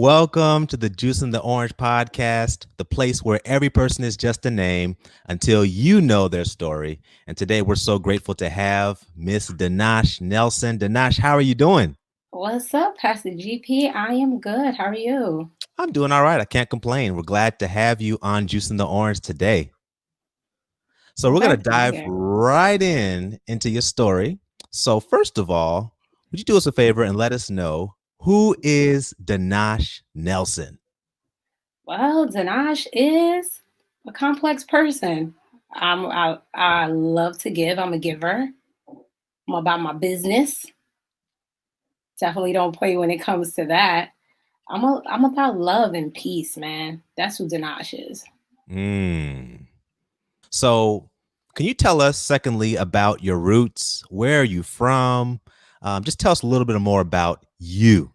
welcome to the Juice and the Orange podcast, the place where every person is just a name until you know their story. And today we're so grateful to have Miss Danache Nelson. Danache, how are you doing? What's up, Pastor GP? I am good. How are you? I'm doing all right. I can't complain. We're glad to have you on Juice and the Orange today. So I'm we're going to glad to be dive here. right in into your story. So first of all, would you do us a favor and let us know who is Danache Nelson? Well, Danache is a complex person. I love to give. I'm a giver. I'm about my business. Definitely don't play when it comes to that. I'm about love and peace, man. That's who Danache is. Mm. So, can you tell us, secondly, about your roots? Where are you from? Just tell us a little bit more about you.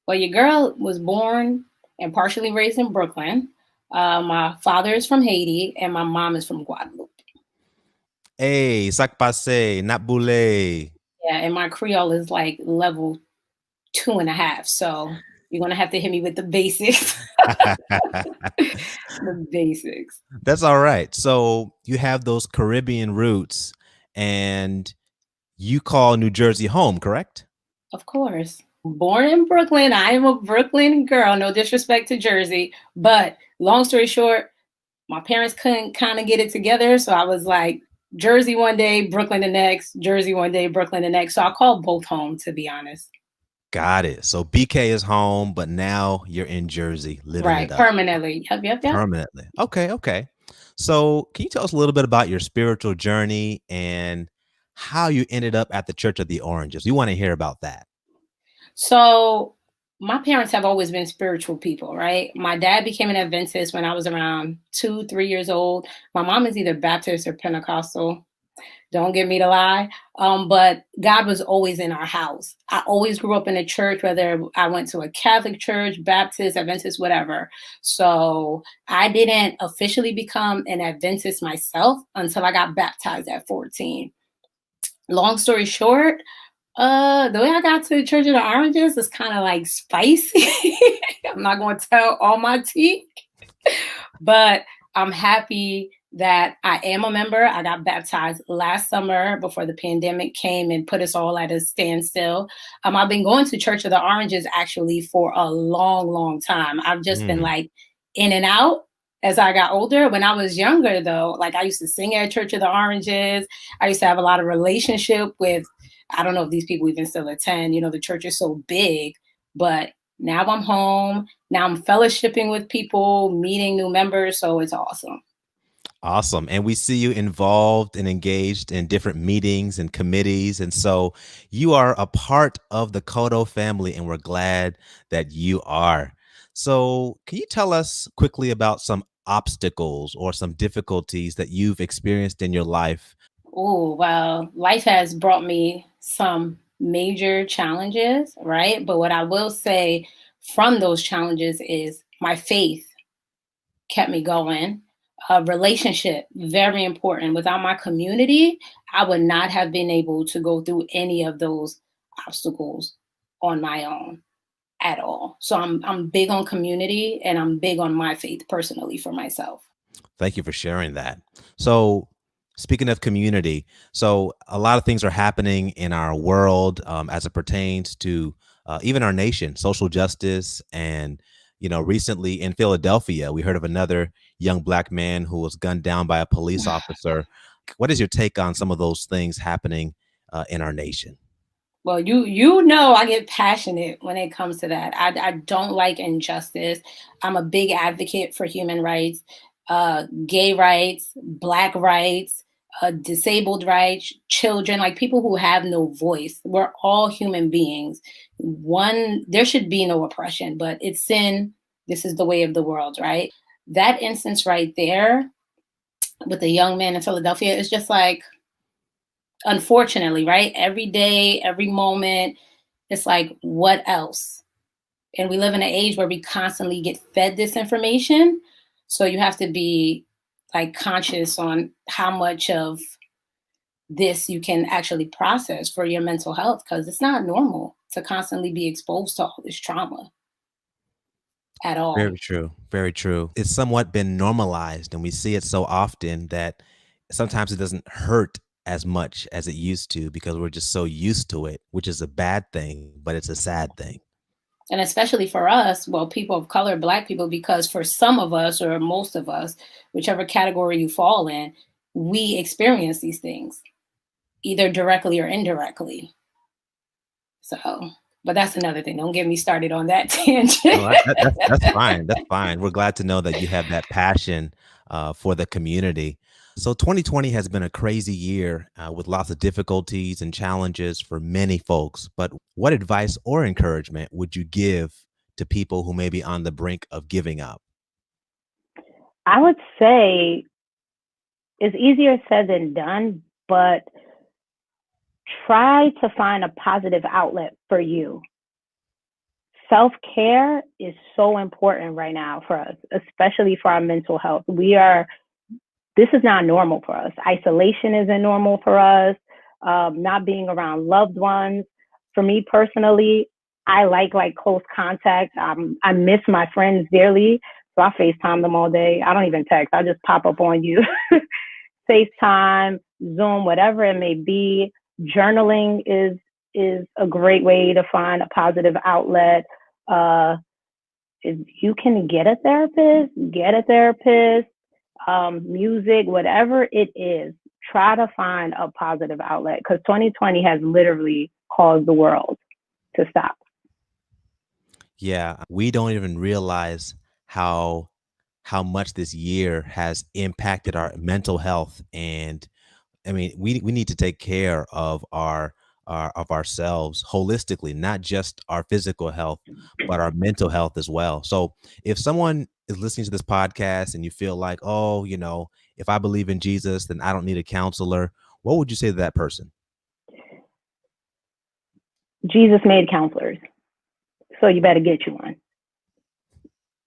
Well, your girl was born and partially raised in Brooklyn. My father is from Haiti, and my mom is from Guadeloupe. Hey, sac passe, not boule. Yeah, and my Creole is like level 2.5. So you're gonna have to hit me with the basics. The basics. That's all right. So, you have those Caribbean roots and you call New Jersey home, correct? Of course. Born in Brooklyn. I am a Brooklyn girl. No disrespect to Jersey. But long story short, my parents couldn't kind of get it together. So I was like, Jersey one day, Brooklyn the next, Jersey one day, Brooklyn the next. So I call both home, to be honest. Got it. So, BK is home, but now you're in Jersey living it Right. up Permanently. Yep. permanently. Okay. So, can you tell us a little bit about your spiritual journey and how you ended up at the Church of the Oranges? We want to hear about that. So my parents have always been spiritual people, right? My dad became an Adventist when I was around 2, 3 years old. My mom is either Baptist or Pentecostal. Don't get me to lie. But God was always in our house. I always grew up in a church, whether I went to a Catholic church, Baptist, Adventist, whatever. So I didn't officially become an Adventist myself until I got baptized at 14. Long story short, the way I got to the Church of the Oranges is kind of like spicy. I'm not going to tell all my tea, but I'm happy that I am a member. I got baptized last summer before the pandemic came and put us all at a standstill. I've been going to Church of the Oranges actually for a long, long time. I've just been Mm, like in and out as I got older. When I was younger, though, like I used to sing at Church of the Oranges. I used to have a lot of relationship with, I don't know if these people even still attend. You know, the church is so big, but now I'm home. Now I'm fellowshipping with people, meeting new members. So it's awesome. awesome. And we see you involved and engaged in different meetings and committees. And so you are a part of the Kodo family, and we're glad that you are. So, can you tell us quickly about some obstacles or some difficulties that you've experienced in your life? Oh, well, life has brought me some major challenges, right? But what I will say from those challenges is my faith kept me going. A relationship, very important. Without my community, I would not have been able to go through any of those obstacles on my own at all. So I'm big on community and I'm big on my faith personally for myself. Thank you for sharing that. So, speaking of community, so a lot of things are happening in our world as it pertains to even our nation, social justice, and recently in Philadelphia, we heard of another young black man who was gunned down by a police officer. What is your take on some of those things happening in our nation? Well, you know I get passionate when it comes to that. I don't like injustice. I'm a big advocate for human rights, gay rights, black rights, disabled rights, children, like people who have no voice. We're all human beings. There should be no oppression, but it's sin. This is the way of the world, right? That instance right there with the young man in Philadelphia is just like, unfortunately, right? Every day, every moment, it's like, what else? And we live in an age where we constantly get fed this information. So you have to be like conscious on how much of this you can actually process for your mental health because it's not normal to constantly be exposed to all this trauma. at all. Very true. Very true. It's somewhat been normalized, and we see it so often that sometimes it doesn't hurt as much as it used to because we're just so used to it, which is a bad thing, but it's a sad thing. And especially for us, well, people of color, black people, because for some of us or most of us, whichever category you fall in, we experience these things either directly or indirectly. So, but that's another thing. Don't get me started on that tangent. No, that's fine. That's fine. We're glad to know that you have that passion for the community. So 2020 has been a crazy year with lots of difficulties and challenges for many folks. But what advice or encouragement would you give to people who may be on the brink of giving up? I would say it's easier said than done, but try to find a positive outlet for you. Self-care is so important right now for us, especially for our mental health. This is not normal for us. Isolation isn't normal for us. Not being around loved ones. For me personally, I like close contact. I miss my friends dearly, so I FaceTime them all day. I don't even text. I just pop up on you. FaceTime, Zoom, whatever it may be. Journaling is a great way to find a positive outlet. If you can get a therapist, music, whatever it is, try to find a positive outlet because 2020 has literally caused the world to stop. Yeah, we don't even realize how how much this year has impacted our mental health. And I mean, we need to take care of our of ourselves holistically, not just our physical health, but our mental health as well. So if someone is listening to this podcast and you feel like, oh, if I believe in Jesus, then I don't need a counselor, what would you say to that person? Jesus made counselors, so you better get you one.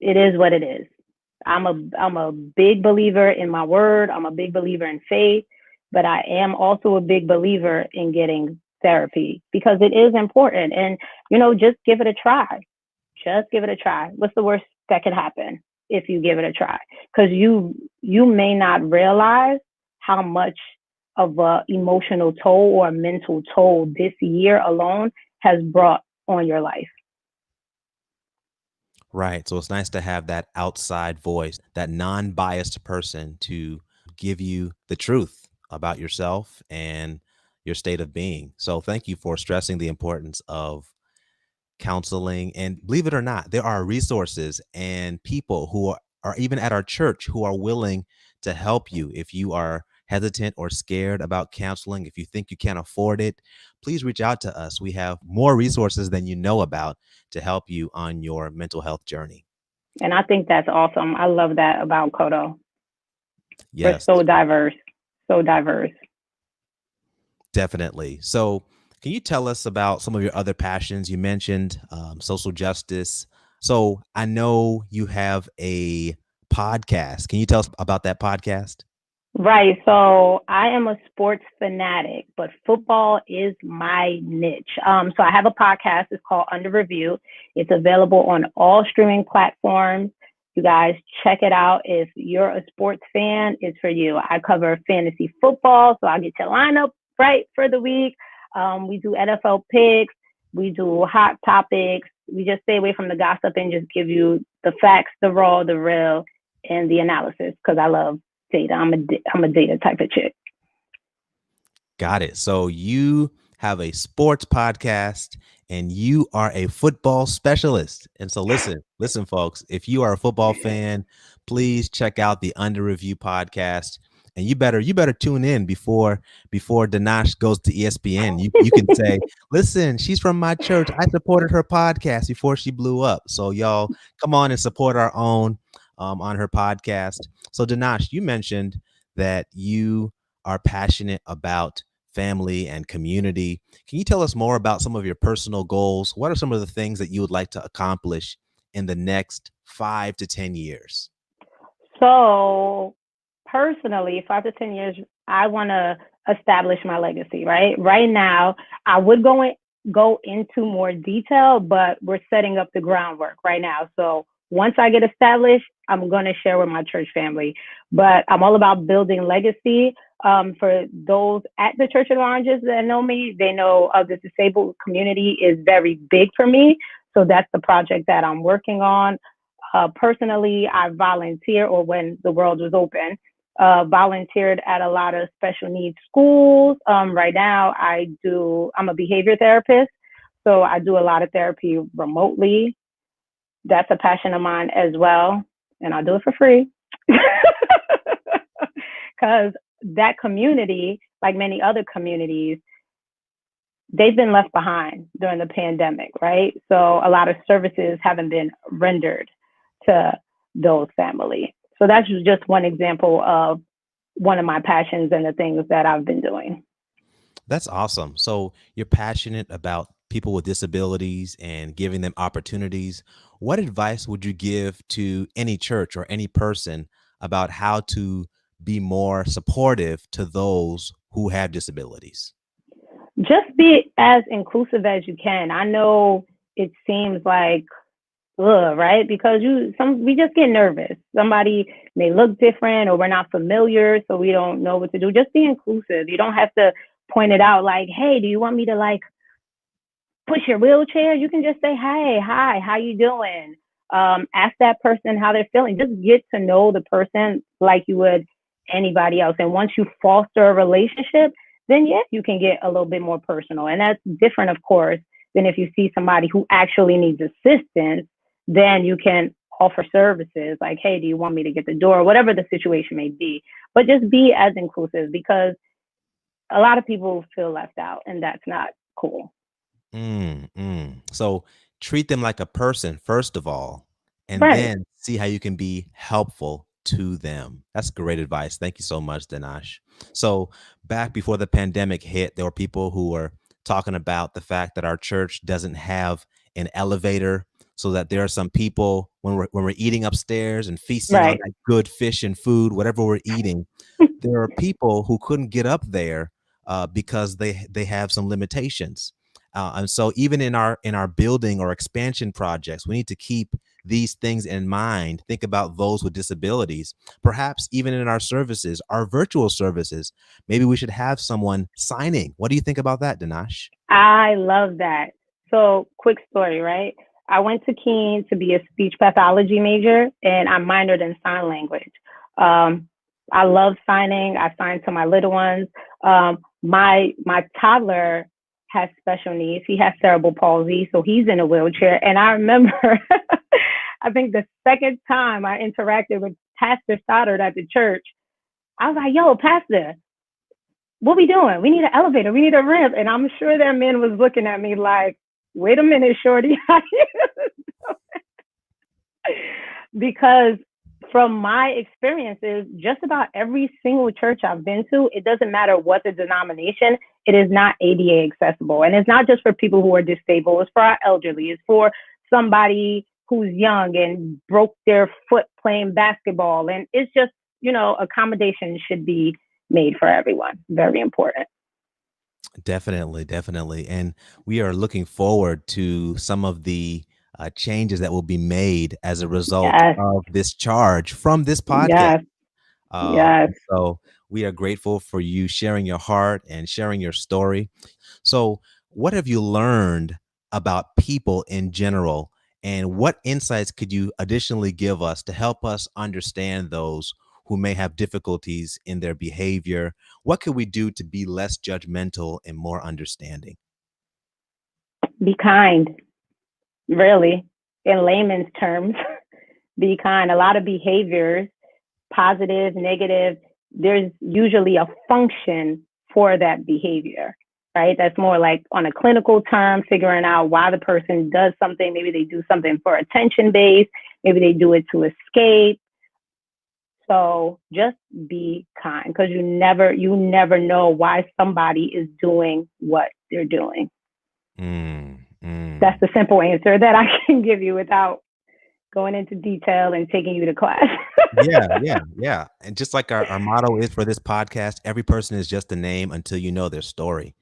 It is what it is. I'm a big believer in my word. I'm a big believer in faith, but I am also a big believer in getting therapy because it is important. And just give it a try. Just give it a try. What's the worst that could happen if you give it a try? Because you may not realize how much of a emotional toll or a mental toll this year alone has brought on your life. Right. So it's nice to have that outside voice, that non biased person to give you the truth about yourself and your state of being. So thank you for stressing the importance of counseling. And believe it or not, there are resources and people who are even at our church who are willing to help you if you are hesitant or scared about counseling. If you think you can't afford it, please reach out to us. We have more resources than you know about to help you on your mental health journey. And I think that's awesome. I love that about Kodo. We're Yes, so diverse, so diverse. definitely. So, can you tell us about some of your other passions? You mentioned social justice. So, I know you have a podcast. Can you tell us about that podcast? Right. So I am a sports fanatic, but football is my niche. So I have a podcast. It's called Under Review. It's available on all streaming platforms. You guys check it out. If you're a sports fan, it's for you. I cover fantasy football, so I get your lineup right for the week. We do NFL picks. We do hot topics. We just stay away from the gossip and just give you the facts, the raw, the real, and the analysis because I love data. I'm a data type of chick. Got it. So you have a sports podcast and you are a football specialist. And so listen, folks, if you are a football fan, please check out the Under Review podcast. And you better tune in before Danache goes to ESPN. You can say, listen, she's from my church. I supported her podcast before she blew up. So y'all come on and support our own on her podcast. So Danache, you mentioned that you are passionate about family and community. Can you tell us more about some of your personal goals? What are some of the things that you would like to accomplish in the next 5 to 10 years? So personally, 5 to 10 years, I want to establish my legacy. Right now, I would go into more detail, but we're setting up the groundwork right now. So Once I get established, I'm going to share with my church family. But I'm all about building legacy. For those at the Church of the Oranges that know me, they know the disabled community is very big for me. So that's the project that I'm working on. Personally, I volunteer, or when the world was open, volunteered at a lot of special needs schools. Right now, I'm a behavior therapist. So I do a lot of therapy remotely. That's a passion of mine as well. And I do it for free. Because that community, like many other communities, they've been left behind during the pandemic, right? So a lot of services haven't been rendered to those families. So that's just one example of one of my passions and the things that I've been doing. That's awesome. So you're passionate about people with disabilities and giving them opportunities. What advice would you give to any church or any person about how to be more supportive to those who have disabilities? Just be as inclusive as you can. I know it seems like, ugh, right? Because we just get nervous. Somebody may look different, or we're not familiar, so we don't know what to do. Just be inclusive. You don't have to point it out like, hey, do you want me to like push your wheelchair? You can just say, hey, hi, how you doing? Ask that person how they're feeling. Just get to know the person like you would anybody else. And once you foster a relationship, then yes, you can get a little bit more personal. And that's different, of course, than if you see somebody who actually needs assistance. Then you can offer services like, hey, do you want me to get the door? Whatever the situation may be. But just be as inclusive, because a lot of people feel left out, and that's not cool. So treat them like a person, first of all, and Right. then see how you can be helpful to them. That's great advice. Thank you so much, Danache. So back before the pandemic hit, there were people who were talking about the fact that our church doesn't have an elevator, so that there are some people when we're eating upstairs and feasting on Right. that good fish and food, whatever we're eating, there are people who couldn't get up there because they have some limitations. And so even in our building or expansion projects, we need to keep these things in mind. Think about those with disabilities. Perhaps even in our services, our virtual services, maybe we should have someone signing. What do you think about that, Danache? I love that. So, quick story, right? I went to Keene to be a speech pathology major, and I minored in sign language. Um, I love signing. I sign to my little ones. My toddler has special needs. He has cerebral palsy, so he's in a wheelchair. And I remember, I think the second time I interacted with Pastor Stoddard at the church, I was like, "Yo, Pastor, what we doing? We need an elevator. We need a ramp." And I'm sure that man was looking at me like, wait a minute, shorty. Because from my experiences, just about every single church I've been to, it doesn't matter what the denomination, it is not ADA accessible. And it's not just for people who are disabled, it's for our elderly, it's for somebody who's young and broke their foot playing basketball. And it's just, accommodation should be made for everyone. Very important. Definitely, definitely. And we are looking forward to some of the changes that will be made as a result Yes, of this charge from this podcast. yes, yes. And so we are grateful for you sharing your heart and sharing your story. So, what have you learned about people in general? And what insights could you additionally give us to help us understand those who may have difficulties in their behavior? What could we do to be less judgmental and more understanding? Be kind, really, in layman's terms. Be kind. A lot of behaviors, positive, negative, there's usually a function for that behavior, right? That's more like on a clinical term, figuring out why the person does something. Maybe they do something for attention base. Maybe they do it to escape. So just be kind, because you never know why somebody is doing what they're doing. Mm, That's mm. the simple answer that I can give you without going into detail and taking you to class. Yeah, yeah, yeah. And just like our motto is for this podcast, every person is just a name until you know their story.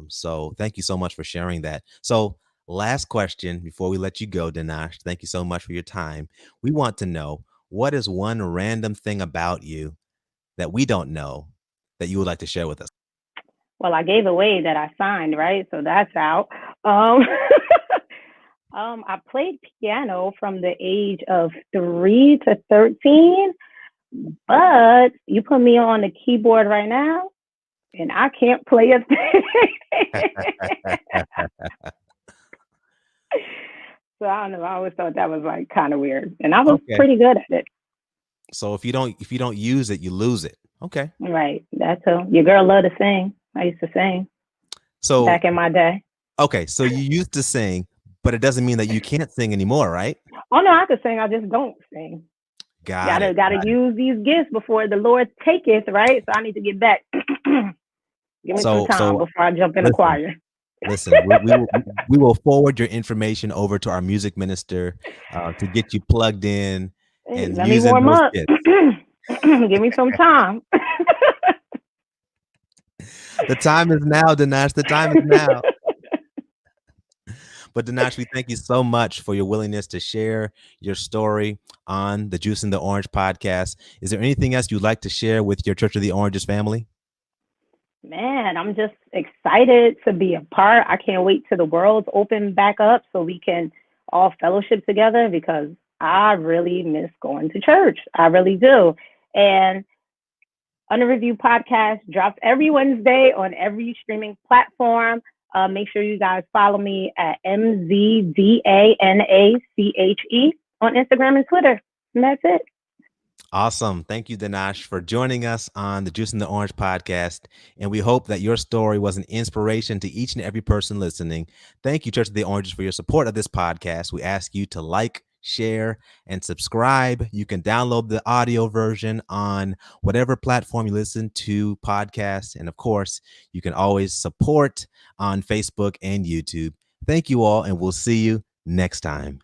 So thank you so much for sharing that. So last question before we let you go, Danache. Thank you so much for your time. We want to know, what is one random thing about you that we don't know that you would like to share with us? Well, I gave away that I signed, right? So that's out. Um, I played piano from the age of 3 to 13, but you put me on the keyboard right now, and I can't play a thing. So I don't know. I always thought that was like kind of weird, and I was Okay. pretty good at it. So if you don't use it, you lose it. Okay. Right. That's a your girl loved to sing. I used to sing So back in my day. okay, so you used to sing, but it doesn't mean that you can't sing anymore, right? Oh no, I could sing. I just don't sing. Got Gotta it. gotta Got it. use these gifts before the Lord taketh. Right. So I need to get back. Give me some time So before I jump in the listen, choir. listen. We will forward your information over to our music minister to get you plugged in Hey, and let me using warm those up. kits. Give me some time. The time is now, Danash. The time is now. But Danash, we thank you so much for your willingness to share your story on the Juice and the Orange podcast. Is there anything else you'd like to share with your Church of the Oranges family? Man, I'm just excited to be a part. I can't wait till the world's open back up so we can all fellowship together because I really miss going to church. I really do. And Under Review podcast drops every Wednesday on every streaming platform. Make sure you guys follow me at MZDANACHE on Instagram and Twitter. And that's it. Awesome. Thank you, Danash, for joining us on the Juice and the Orange podcast. And we hope that your story was an inspiration to each and every person listening. Thank you, Church of the Oranges, for your support of this podcast. We ask you to like, share, and subscribe. You can download the audio version on whatever platform you listen to podcasts. And of course, you can always support on Facebook and YouTube. Thank you all, and we'll see you next time.